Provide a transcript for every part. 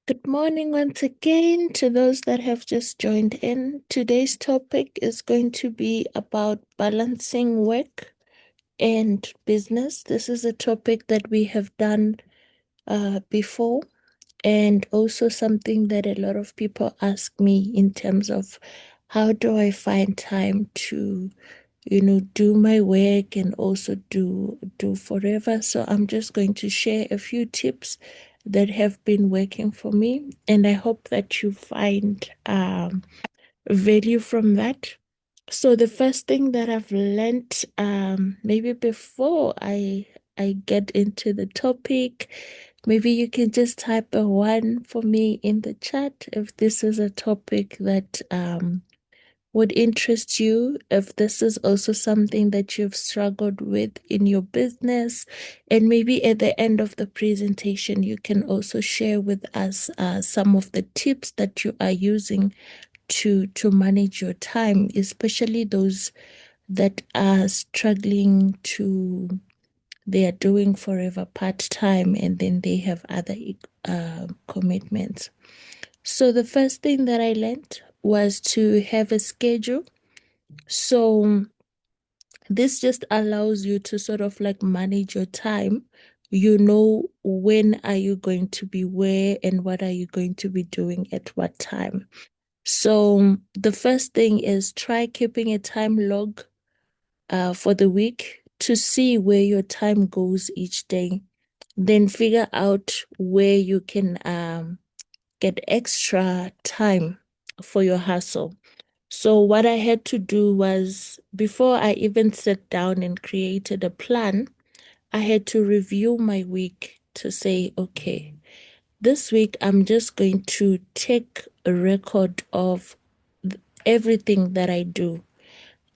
Good morning once again to those that have just joined in. Today's topic is going to be about balancing work and business. This is a topic that we have done before, and also something that a lot of people ask me in terms of how do I find time to do my work and also do forever. So I'm just going to share a few tips that have been working for me, and I hope that you find value from that. So the first thing that I've learned, maybe before I get into the topic, maybe you can just type a one for me in the chat if this is a topic that would interest you, if this is also something that you've struggled with in your business. And maybe at the end of the presentation, you can also share with us some of the tips that you are using to manage your time, especially those that are struggling to they are doing forever part-time and then they have other commitments. So the first thing that I learned was to have a schedule. So this just allows you to sort of like manage your time. You know when are you going to be where and what are you going to be doing at what time. So the first thing is try keeping a time log for the week to see where your time goes each day. Then figure out where you can get extra time for your hustle. So what I had to do was, before I even sat down and created a plan, I had to review my week to say, okay, this week I'm just going to take a record of everything that I do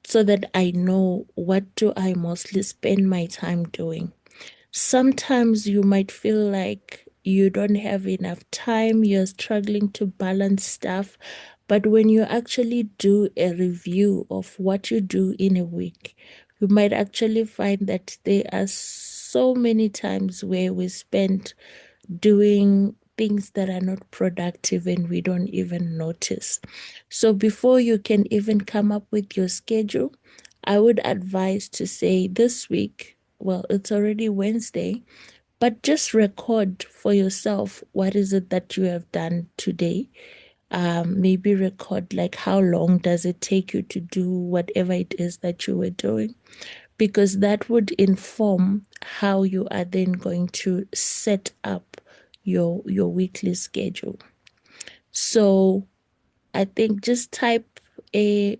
so that I know what do I mostly spend my time doing. Sometimes you might feel like you don't have enough time, you're struggling to balance stuff. But when you actually do a review of what you do in a week, you might actually find that there are so many times where we spend doing things that are not productive and we don't even notice. So before you can even come up with your schedule, I would advise to say this week, well, it's already Wednesday, but just record for yourself what is it that you have done today. Maybe record like how long does it take you to do whatever it is that you were doing, because that would inform how you are then going to set up your weekly schedule. So I think just type a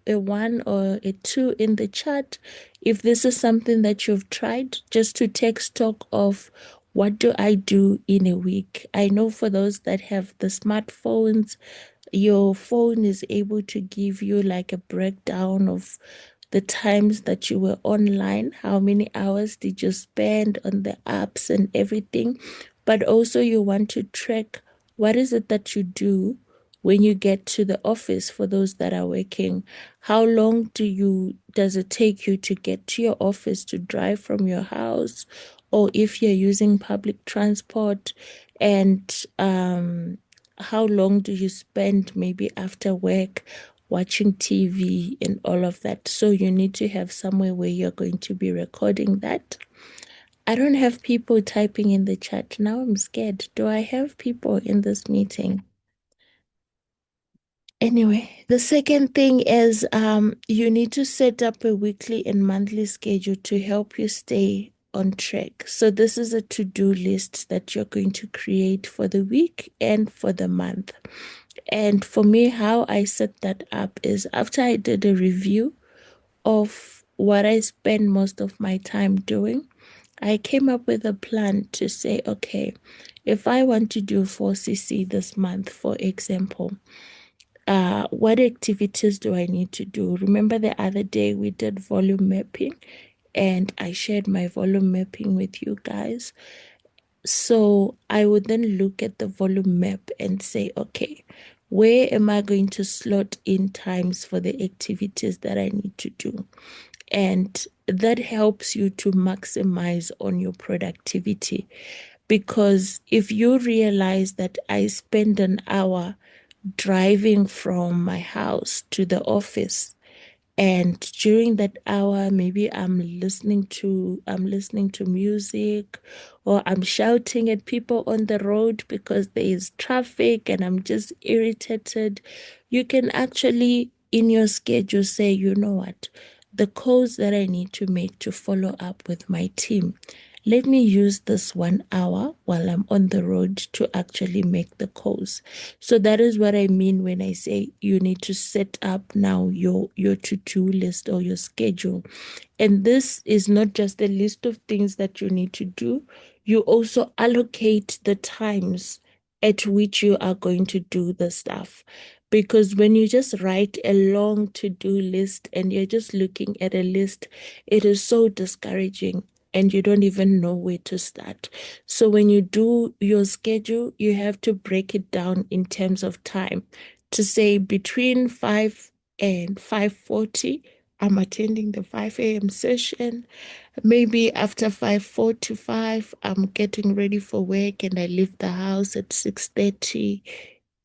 one or a two in the chat if this is something that you've tried, just to take stock of what do I do in a week. I know for those that have the smartphones, your phone is able to give you like a breakdown of the times that you were online, how many hours did you spend on the apps and everything. But also you want to track what is it that you do when you get to the office for those that are working. How long does it take you to get to your office, to drive from your house, or if you're using public transport, and how long do you spend maybe after work watching TV and all of that. So you need to have somewhere where you're going to be recording that. I don't have people typing in the chat. Now I'm scared. Do I have people in this meeting? Anyway, the second thing is you need to set up a weekly and monthly schedule to help you stay on track. So this is a to-do list that you're going to create for the week and for the month. And for me, how I set that up is after I did a review of what I spend most of my time doing, I came up with a plan to say, okay, if I want to do 4CC this month, for example, what activities do I need to do? Remember the other day we did volume mapping and I shared my volume mapping with you guys. So I would then look at the volume map and say, okay, where am I going to slot in times for the activities that I need to do? And that helps you to maximize on your productivity. Because if you realize that I spend an hour driving from my house to the office, and during that hour, maybe I'm listening to music, or I'm shouting at people on the road because there is traffic and I'm just irritated. You can actually in your schedule say, you know what, the calls that I need to make to follow up with my team. Let me use this 1 hour while I'm on the road to actually make the calls. So that is what I mean when I say you need to set up now your to-do list or your schedule. And this is not just a list of things that you need to do. You also allocate the times at which you are going to do the stuff. Because when you just write a long to-do list and you're just looking at a list, it is so discouraging and you don't even know where to start. So when you do your schedule, you have to break it down in terms of time to say between 5 and 5:40, I'm attending the 5 a.m. session. Maybe after 5:45, I'm getting ready for work and I leave the house at 6:30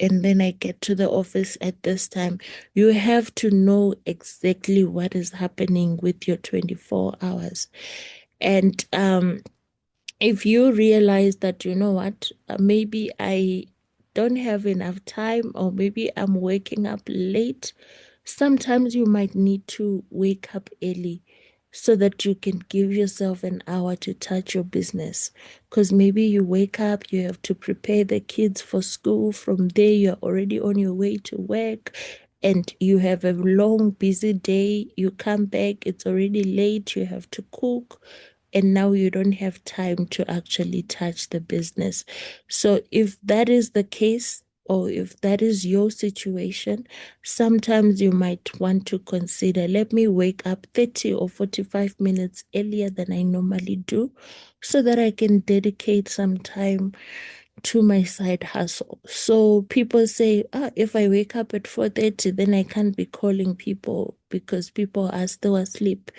and then I get to the office at this time. You have to know exactly what is happening with your 24 hours. And if you realize that, you know what, maybe I don't have enough time, or maybe I'm waking up late, sometimes you might need to wake up early so that you can give yourself an hour to touch your business. Because maybe you wake up, you have to prepare the kids for school. From there, you're already on your way to work. And you have a long, busy day. You come back, it's already late. You have to cook and now you don't have time to actually touch the business. So if that is the case, or if that is your situation, sometimes you might want to consider, let me wake up 30 or 45 minutes earlier than I normally do so that I can dedicate some time to my side hustle. So people say, if I wake up at 4:30, then I can't be calling people because people are still asleep.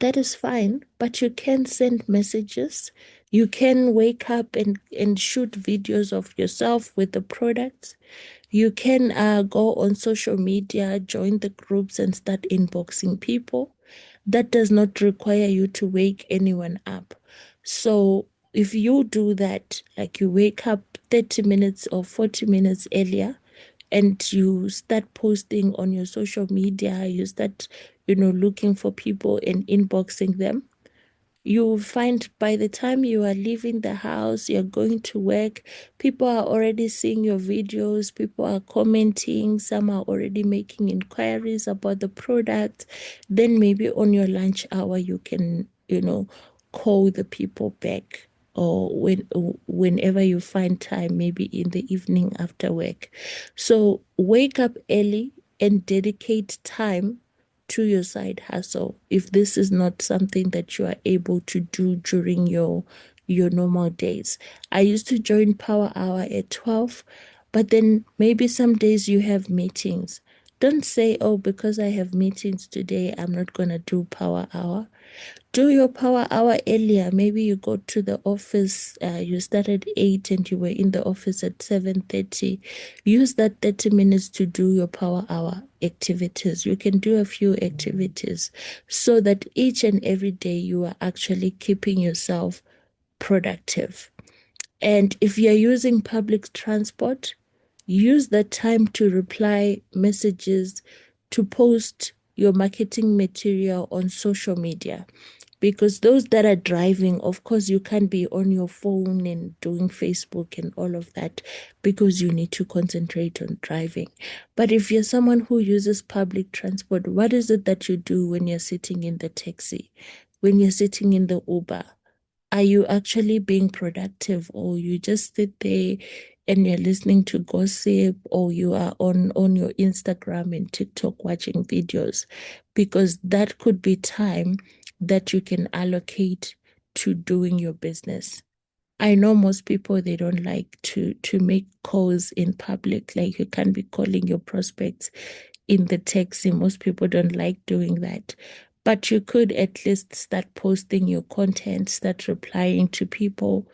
That is fine, but you can send messages. You can wake up and shoot videos of yourself with the products. You can go on social media, join the groups, and start inboxing people. That does not require you to wake anyone up. So if you do that, like you wake up 30 minutes or 40 minutes earlier, and you start posting on your social media, you start, looking for people and inboxing them, you will find by the time you are leaving the house, you're going to work, people are already seeing your videos, people are commenting, some are already making inquiries about the product. Then maybe on your lunch hour, you can, call the people back. Or whenever you find time, maybe in the evening after work. So wake up early and dedicate time to your side hustle if this is not something that you are able to do during your normal days. I used to join Power Hour at 12, but then maybe some days you have meetings. Don't say, oh, because I have meetings today, I'm not going to do Power Hour. Do your power hour earlier. Maybe you go to the office, you start at 8 and you were in the office at 7:30. Use that 30 minutes to do your power hour activities. You can do a few activities so that each and every day you are actually keeping yourself productive. And if you're using public transport, use that time to reply messages, to post your marketing material on social media. Because those that are driving, of course, you can't be on your phone and doing Facebook and all of that because you need to concentrate on driving. But if you're someone who uses public transport, what is it that you do when you're sitting in the taxi, when you're sitting in the Uber? Are you actually being productive, or you just sit there and you're listening to gossip, or you are on your Instagram and TikTok watching videos? Because that could be time that you can allocate to doing your business. I know most people, they don't like to make calls in public. Like, you can't be calling your prospects in the taxi. Most people don't like doing that. But you could at least start posting your content, start replying to people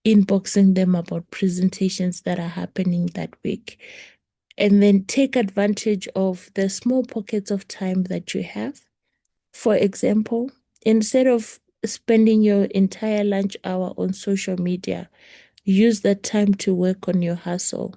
inboxing them about presentations that are happening that week. And then take advantage of the small pockets of time that you have. For example, instead of spending your entire lunch hour on social media, use that time to work on your hustle.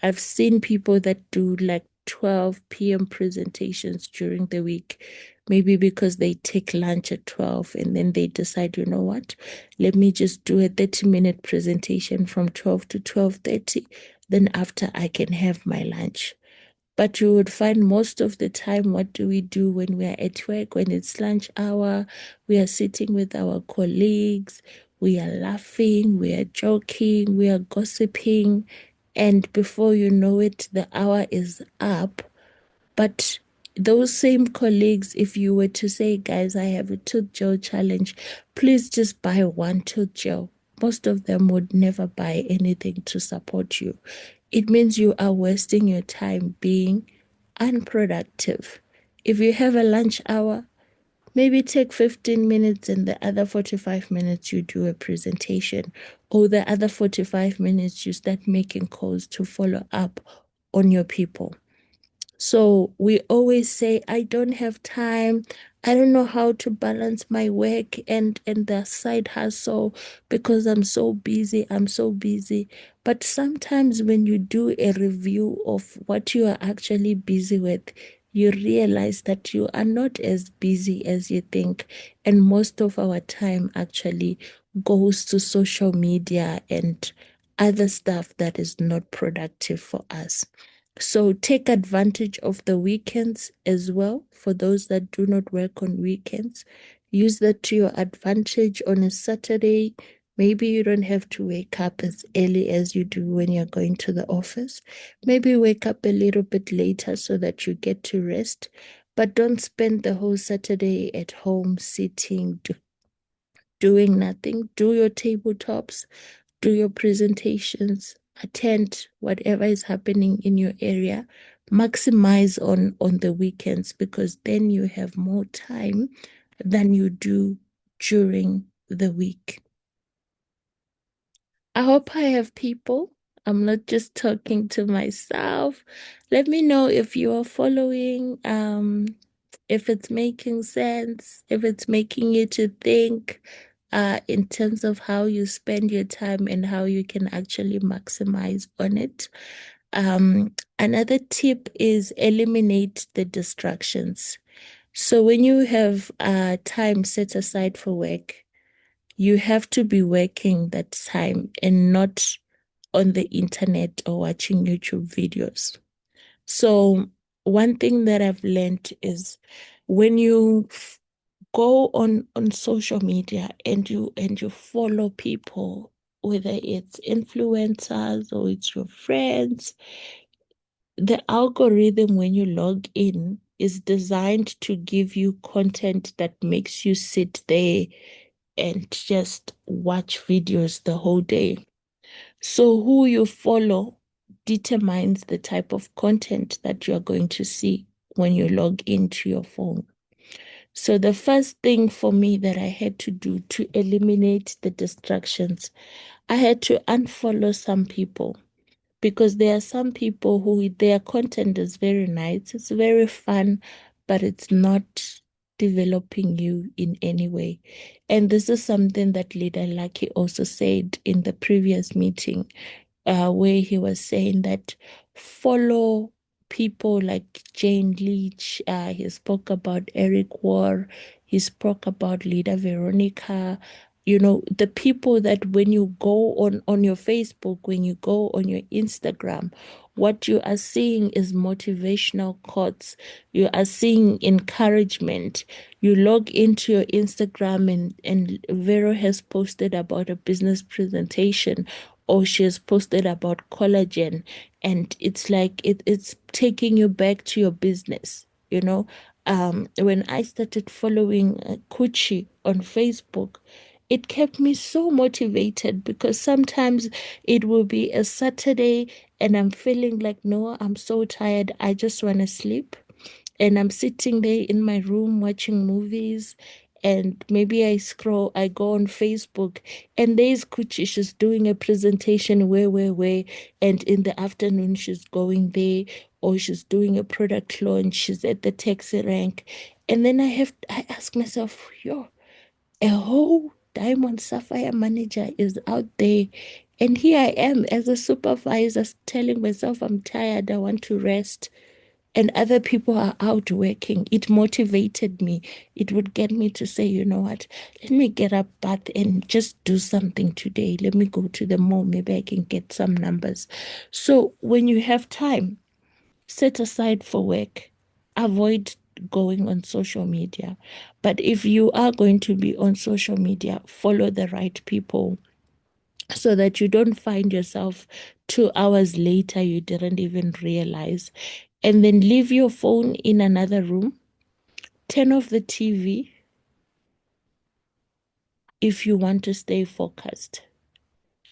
I've seen people that do like 12 p.m. presentations during the week, maybe because they take lunch at 12 and then they decide, you know what, let me just do a 30-minute presentation from 12 to 12:30. Then after I can have my lunch. But you would find most of the time, what do we do when we are at work, when it's lunch hour? We are sitting with our colleagues, we are laughing, we are joking, we are gossiping. And before you know it, the hour is up. But those same colleagues, if you were to say, guys, I have a tooth gel challenge, please just buy one tooth gel. Most of them would never buy anything to support you. It means you are wasting your time being unproductive. If you have a lunch hour, maybe take 15 minutes and the other 45 minutes you do a presentation, or the other 45 minutes you start making calls to follow up on your people. So we always say, I don't have time. I don't know how to balance my work and the side hustle because I'm so busy. I'm so busy. But sometimes when you do a review of what you are actually busy with, you realize that you are not as busy as you think. And most of our time actually goes to social media and other stuff that is not productive for us. So take advantage of the weekends as well for those that do not work on weekends. Use that to your advantage on a Saturday. Maybe you don't have to wake up as early as you do when you're going to the office. Maybe wake up a little bit later so that you get to rest. But don't spend the whole Saturday at home sitting, doing nothing. Do your tabletops, do your presentations, attend whatever is happening in your area. Maximize on the weekends because then you have more time than you do during the week. I hope I have people. I'm not just talking to myself. Let me know if you are following, if it's making sense, if it's making you to think, in terms of how you spend your time and how you can actually maximize on it. Another tip is eliminate the distractions. So when you have time set aside for work, you have to be working that time and not on the internet or watching YouTube videos. So one thing that I've learned is when you go on social media and you follow people, whether it's influencers or it's your friends, the algorithm when you log in is designed to give you content that makes you sit there and just watch videos the whole day. So who you follow determines the type of content that you are going to see when you log into your phone. So the first thing for me that I had to do to eliminate the distractions, I had to unfollow some people because there are some people who their content is very nice, it's very fun, but it's not developing you in any way. And this is something that Leader Lucky also said in the previous meeting, where he was saying that follow people like Jane Leach. He spoke about Eric War. He spoke about Leader Veronica. You know, the people that when you go on your Facebook, when you go on your Instagram, what you are seeing is motivational quotes. You are seeing encouragement. You log into your Instagram and Vero has posted about a business presentation or she has posted about collagen and it's like it's taking you back to your business, you know. When I started following Kuchi on Facebook, it kept me so motivated because sometimes it will be a Saturday and I'm feeling like, no, I'm so tired, I just want to sleep. And I'm sitting there in my room watching movies and maybe I go on Facebook, and there's Kuchi, she's doing a presentation where, and in the afternoon she's going there, or she's doing a product launch, she's at the taxi rank. And then I ask myself, yo, a whole diamond sapphire manager is out there. And here I am as a supervisor telling myself I'm tired, I want to rest. And other people are out working. It motivated me. It would get me to say, you know what, let me get up, bath, and just do something today. Let me go to the mall. Maybe I can get some numbers. So when you have time, set aside for work. Avoid going on social media. But if you are going to be on social media, follow the right people so that you don't find yourself 2 hours later, you didn't even realize. And then leave your phone in another room, turn off the TV if you want to stay focused.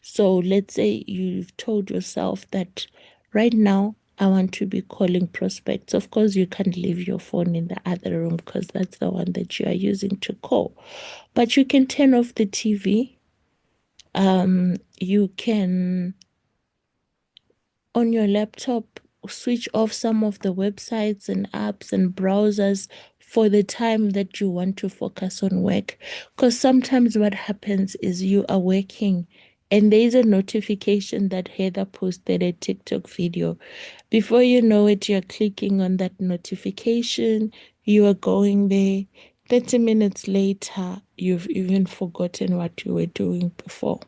So let's say you've told yourself that right now I want to be calling prospects. Of course, you can't leave your phone in the other room because that's the one that you are using to call. But you can turn off the TV. You can on your laptop switch off some of the websites and apps and browsers for the time that you want to focus on work. Because sometimes what happens is you are working and there is a notification that Heather posted a TikTok video. Before you know it, you're clicking on that notification, you are going there. 30 minutes later, you've even forgotten what you were doing before.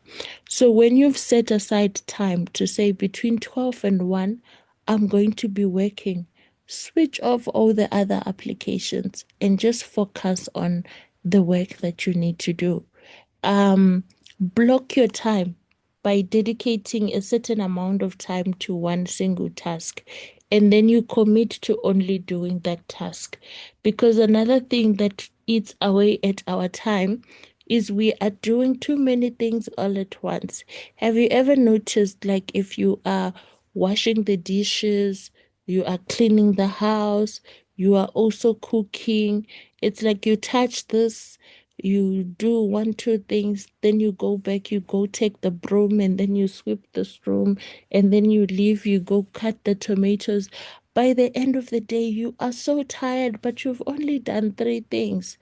So when you've set aside time to say between 12 and 1, I'm going to be working, switch off all the other applications and just focus on the work that you need to do. Block your time by dedicating a certain amount of time to one single task. And then you commit to only doing that task. Because another thing that eats away at our time is we are doing too many things all at once. Have you ever noticed, like, if you are washing the dishes, you are cleaning the house, you are also cooking, it's like you touch this, you do one, two things, then you go back, you go take the broom, and then you sweep this room, and then you leave, you go cut the tomatoes. By the end of the day, you are so tired, but you've only done three things.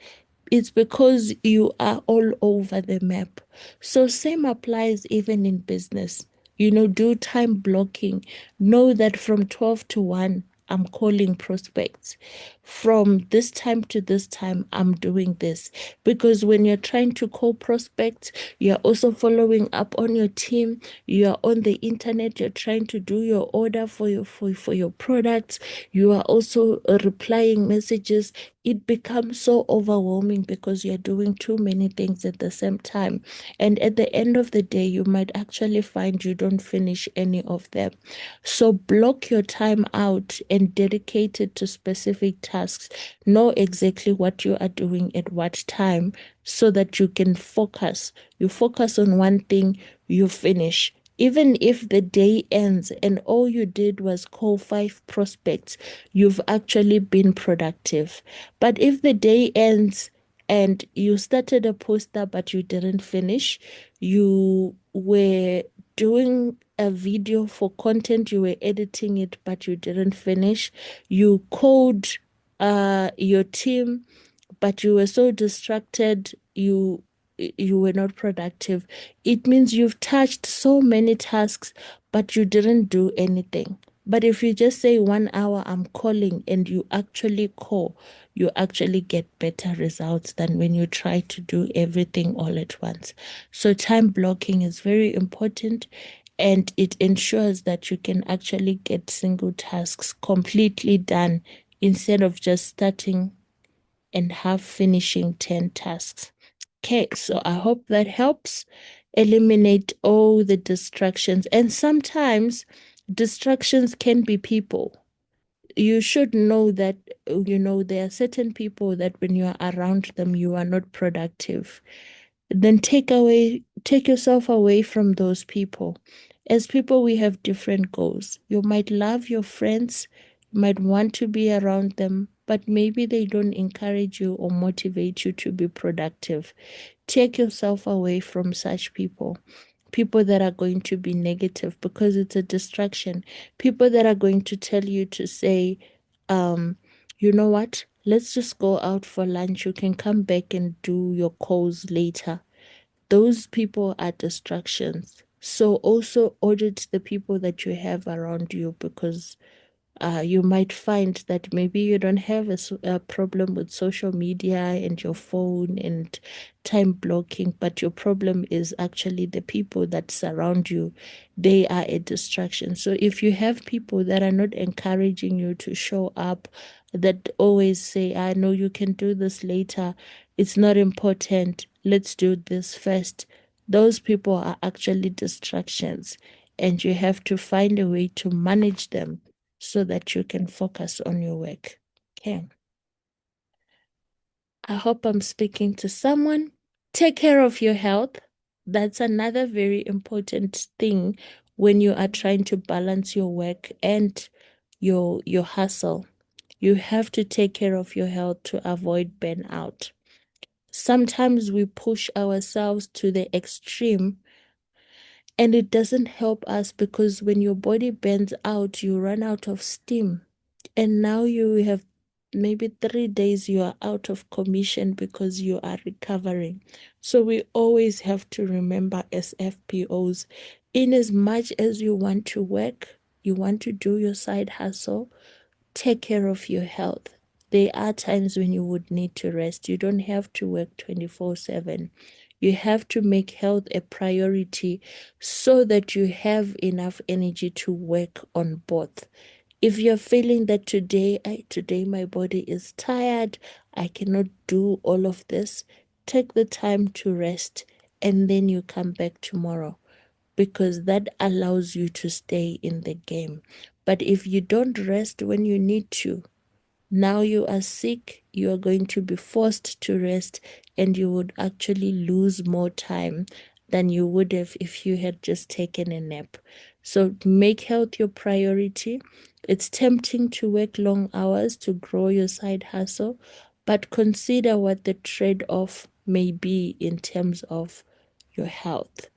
It's because you are all over the map. So same applies even in business. Do time blocking. Know that from 12 to 1, I'm calling prospects. From this time to this time, I'm doing this. Because when you're trying to call prospects, you're also following up on your team. You're on the internet, you're trying to do your order for your products. You are also replying messages. It becomes so overwhelming because you're doing too many things at the same time. And at the end of the day, you might actually find you don't finish any of them. So block your time out and dedicate it to specific tasks. Know exactly what you are doing at what time so that you can focus. You focus on one thing, you finish. Even if the day ends and all you did was call 5 prospects, you've actually been productive. But if the day ends and you started a poster but you didn't finish, you were doing a video for content, you were editing it but you didn't finish, you called your team but you were so distracted, you were not productive. It means you've touched so many tasks but you didn't do anything. But if you just say 1 hour I'm calling and you actually call, you actually get better results than when you try to do everything all at once. So time blocking is very important, and it ensures that you can actually get single tasks completely done instead of just starting and have finishing 10 tasks. Okay, so I hope that helps eliminate all the distractions. And sometimes distractions can be people. You should know that, there are certain people that when you are around them, you are not productive. Then take yourself away from those people. As people, we have different goals. You might love your friends, you might want to be around them, but maybe they don't encourage you or motivate you to be productive. Take yourself away from such people. People that are going to be negative because it's a distraction. People that are going to tell you to say, you know what? Let's just go out for lunch. You can come back and do your calls later. Those people are distractions. So also audit the people that you have around you, because you might find that maybe you don't have a problem with social media and your phone and time blocking, but your problem is actually the people that surround you. They are a distraction. So if you have people that are not encouraging you to show up, that always say, I know you can do this later, it's not important, let's do this first. Those people are actually distractions, and you have to find a way to manage them so that you can focus on your work. Okay. I hope I'm speaking to someone. Take care of your health. That's another very important thing when you are trying to balance your work and your hustle. You have to take care of your health to avoid burnout. Sometimes we push ourselves to the extreme, and it doesn't help us, because when your body burns out, you run out of steam. And now you have maybe 3 days you are out of commission because you are recovering. So we always have to remember, as FPOs, in as much as you want to work, you want to do your side hustle, take care of your health. There are times when you would need to rest. You don't have to work 24/7. You have to make health a priority so that you have enough energy to work on both. If you're feeling that today my body is tired, I cannot do all of this, take the time to rest and then you come back tomorrow, because that allows you to stay in the game. But if you don't rest when you need to, now you are sick, you are going to be forced to rest, and you would actually lose more time than you would have if you had just taken a nap. So make health your priority. It's tempting to work long hours to grow your side hustle, but consider what the trade-off may be in terms of your health.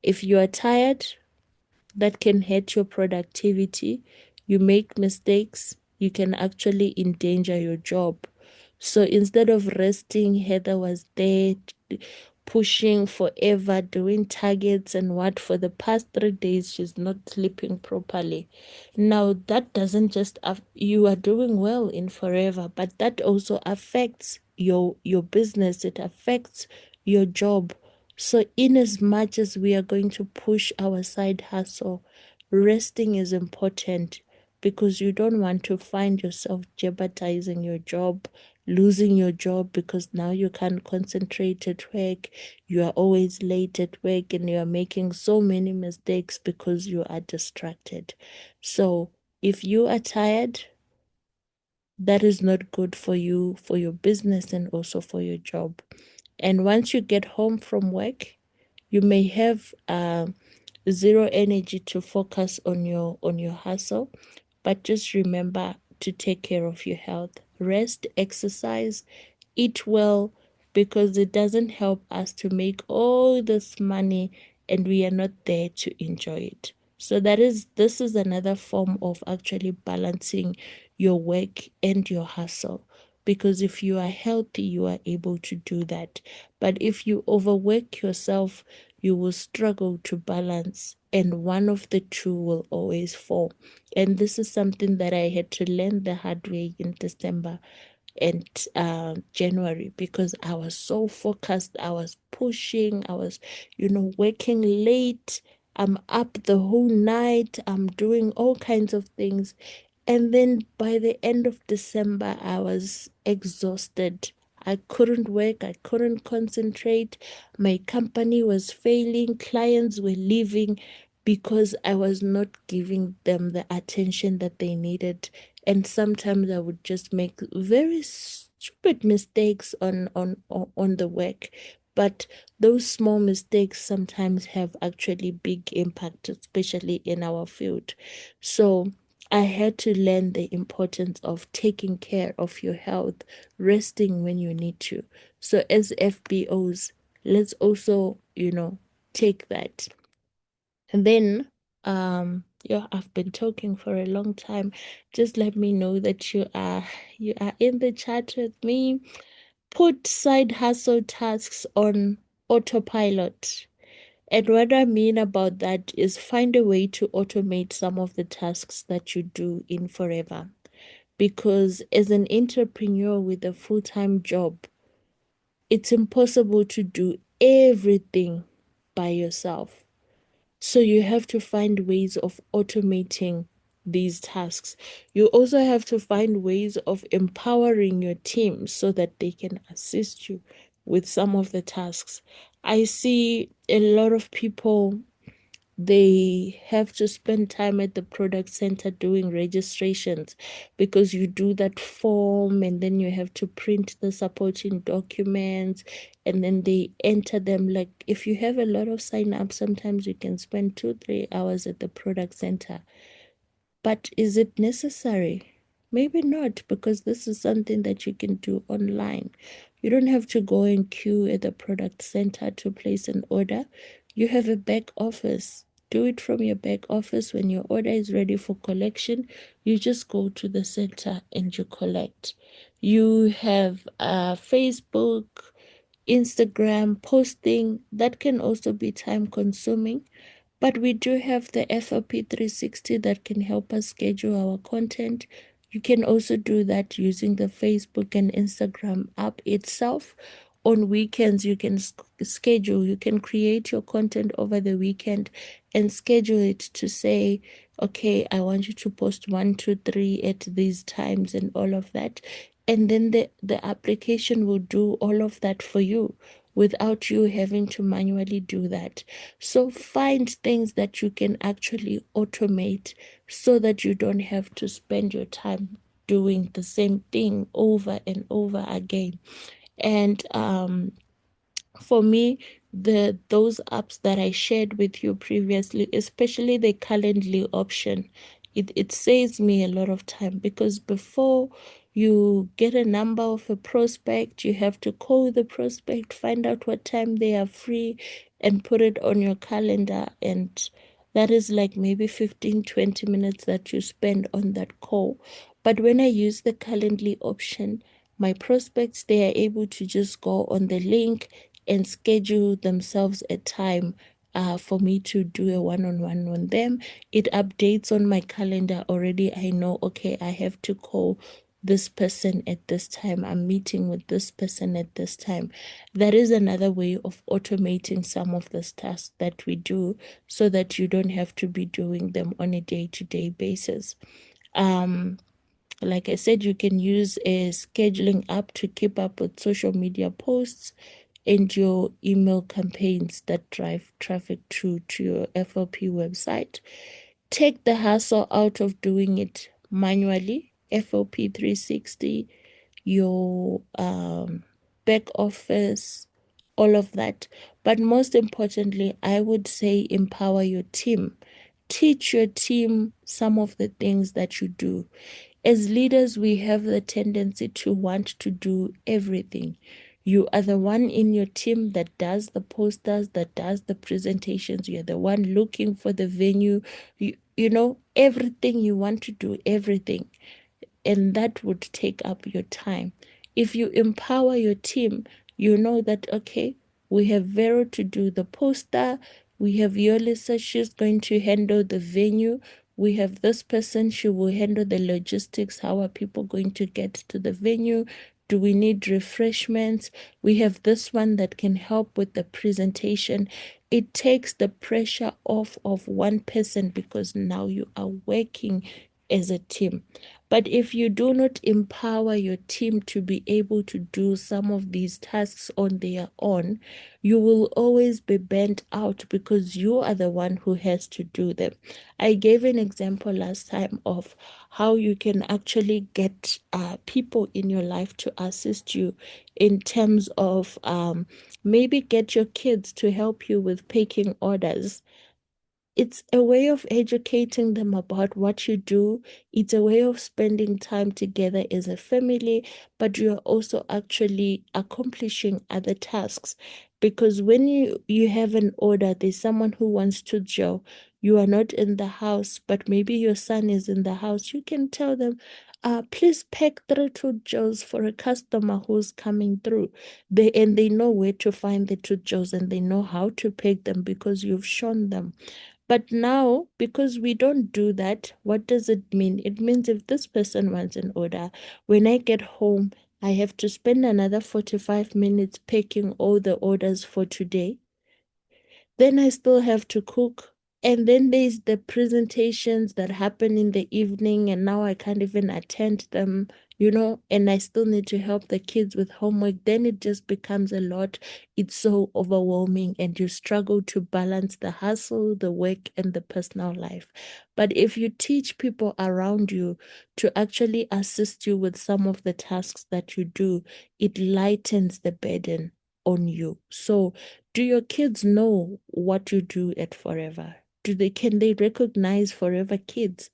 If you are tired, that can hurt your productivity. You make mistakes, you can actually endanger your job. So instead of resting, Heather was there pushing forever, doing targets and what for the past 3 days, she's not sleeping properly. Now, that doesn't just, you are doing well in forever, but that also affects your business, it affects your job. So, in as much as we are going to push our side hustle, resting is important, because you don't want to find yourself jeopardizing your job, losing your job because now you can't concentrate at work. You are always late at work and you are making so many mistakes because you are distracted. So, if you are tired, that is not good for you, for your business, and also for your job. And once you get home from work, you may have zero energy to focus on your hustle, but just remember to take care of your health. Rest, exercise, eat well, because it doesn't help us to make all this money and we are not there to enjoy it. So this is another form of actually balancing your work and your hustle. Because if you are healthy, you are able to do that. But if you overwork yourself, you will struggle to balance, and one of the two will always fall. And this is something that I had to learn the hard way in December and January, because I was so focused. I was pushing, I was, working late. I'm up the whole night. I'm doing all kinds of things. And then by the end of December, I was exhausted. I couldn't work, I couldn't concentrate. My company was failing, clients were leaving because I was not giving them the attention that they needed. And sometimes I would just make very stupid mistakes on the work. But those small mistakes sometimes have actually big impact, especially in our field. So I had to learn the importance of taking care of your health, resting when you need to. So, as FBOs, let's also, take that. And then, yeah, I've been talking for a long time. Just let me know that you are in the chat with me. Put side hustle tasks on autopilot. And what I mean about that is find a way to automate some of the tasks that you do in forever. Because as an entrepreneur with a full-time job, it's impossible to do everything by yourself. So you have to find ways of automating these tasks. You also have to find ways of empowering your team so that they can assist you with some of the tasks. I see a lot of people, they have to spend time at the product center doing registrations because you do that form and then you have to print the supporting documents and then they enter them. Like if you have a lot of sign ups, sometimes you can spend 2, 3 hours at the product center. But is it necessary? Maybe not, because this is something that you can do online. You don't have to go and queue at the product center to place an order. You have a back office. Do it from your back office. When your order is ready for collection, you just go to the center and you collect. You have Facebook, Instagram posting. That can also be time consuming. But we do have the FOP 360 that can help us schedule our content. You can also do that using the Facebook and Instagram app itself. On weekends, you can schedule, you can create your content over the weekend and schedule it to say, okay, I want you to post 1, 2, 3 at these times and all of that. And then the application will do all of that for you without you having to manually do that. So find things that you can actually automate so that you don't have to spend your time doing the same thing over and over again. And for me, those apps that I shared with you previously, especially the Calendly option, it saves me a lot of time because before you get a number of a prospect, you have to call the prospect, find out what time they are free, and put it on your calendar. And that is like maybe 15, 20 minutes that you spend on that call. But when I use the Calendly option, my prospects, they are able to just go on the link and schedule themselves a time for me to do a one-on-one on them. It updates on my calendar already. I know, okay, I have to call this person at this time. I'm meeting with this person at this time. That is another way of automating some of the tasks that we do so that you don't have to be doing them on a day-to-day basis. Like I said, you can use a scheduling app to keep up with social media posts and your email campaigns that drive traffic to your FLP website. Take the hassle out of doing it manually. FLP 360, your back office, all of that. But most importantly, I would say empower your team. Teach your team some of the things that you do. As leaders, we have the tendency to want to do everything. You are the one in your team that does the posters, that does the presentations. You're the one looking for the venue. You know, everything you want to do, everything. And that would take up your time. If you empower your team, you know that, okay, we have Vero to do the poster, we have Yolisa, she's going to handle the venue, we have this person, she will handle the logistics. How are people going to get to the venue? Do we need refreshments? We have this one that can help with the presentation. It takes the pressure off of one person because now you are working as a team. But if you do not empower your team to be able to do some of these tasks on their own, you will always be burnt out because you are the one who has to do them. I gave an example last time of how you can actually get people in your life to assist you in terms of maybe get your kids to help you with picking orders. it's a way of educating them about what you do. It's a way of spending time together as a family, but you're also actually accomplishing other tasks. Because when you have an order, there's someone who wants to Joe. You are not in the house, but maybe your son is in the house. You can tell them, please pack 3 2 Joes for a customer who's coming through. They know where to find the 2 Joes and they know how to pack them because you've shown them. But now, because we don't do that, what does it mean? It means if this person wants an order, when I get home, I have to spend another 45 minutes picking all the orders for today. Then I still have to cook. And then there's the presentations that happen in the evening, and now I can't even attend them, and I still need to help the kids with homework. Then it just becomes a lot. It's so overwhelming, and you struggle to balance the hustle, the work, and the personal life. But if you teach people around you to actually assist you with some of the tasks that you do, it lightens the burden on you. So, do your kids know what you do at Forever? Can they recognize Forever Kids?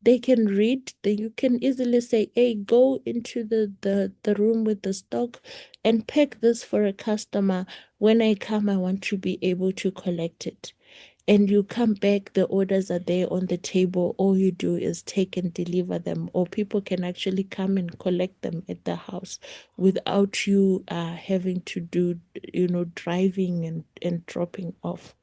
They can read, then you can easily say, hey, go into the room with the stock and pack this for a customer. When I come, I want to be able to collect it. And you come back, the orders are there on the table. All you do is take and deliver them, or people can actually come and collect them at the house without you having to do, driving and dropping off.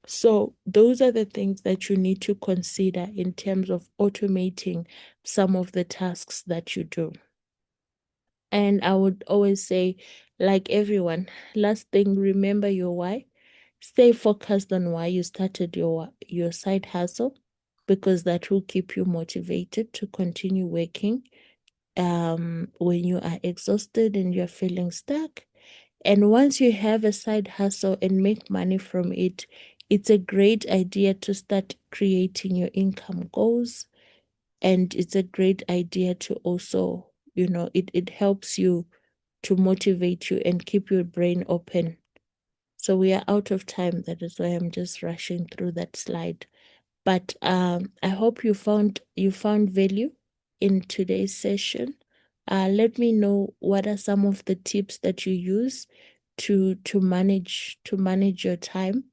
So those are the things that you need to consider in terms of automating some of the tasks that you do. And I would always say, like everyone, last thing, remember your why. Stay focused on why you started your side hustle, because that will keep you motivated to continue working when you are exhausted and you're feeling stuck. And once you have a side hustle and make money from it, it's a great idea to start creating your income goals. And it's a great idea to also, it helps you to motivate you and keep your brain open. So we are out of time. That is why I'm just rushing through that slide. But I hope you found value in today's session. Let me know what are some of the tips that you use to manage your time.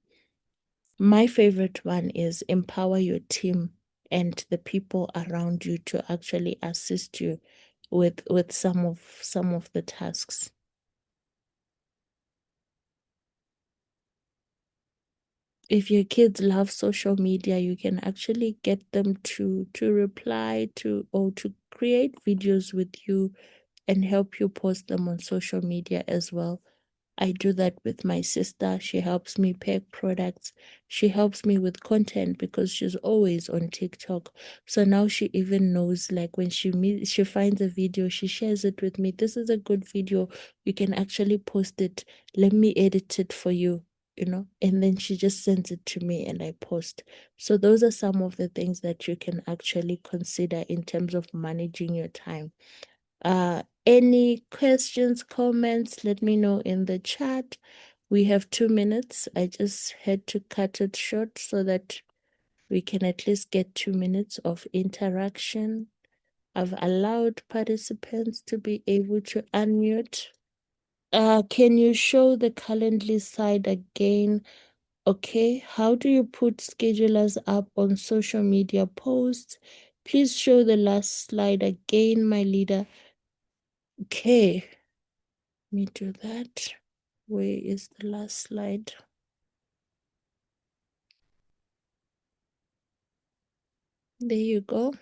My favorite one is empower your team and the people around you to actually assist you with some of the tasks. If your kids love social media, you can actually get them to reply to or to create videos with you and help you post them on social media as well. I do that with my sister. She helps me pack products. She helps me with content because she's always on TikTok. So now she even knows, like, when she finds a video, she shares it with me. This is a good video. You can actually post it. Let me edit it for you. And then she just sends it to me and I post. So those are some of the things that you can actually consider in terms of managing your time. Any questions, comments, let me know in the chat. We have 2 minutes. I just had to cut it short so that we can at least get 2 minutes of interaction. I've allowed participants to be able to unmute. Can you show the Calendly side again? Okay, how do you put schedulers up on social media posts? Please show the last slide again, my leader. Okay, let me do that. Where is the last slide? There you go.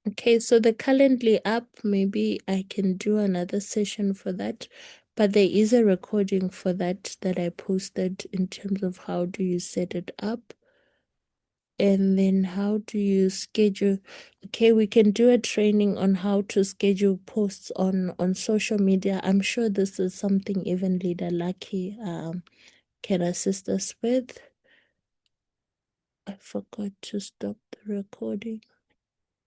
Okay, so the Calendly app, maybe I can do another session for that, but there is a recording for that I posted in terms of how do you set it up. And then how do you schedule? Okay, we can do a training on how to schedule posts on social media. I'm sure this is something even Leader Lucky can assist us with. I forgot to stop the recording.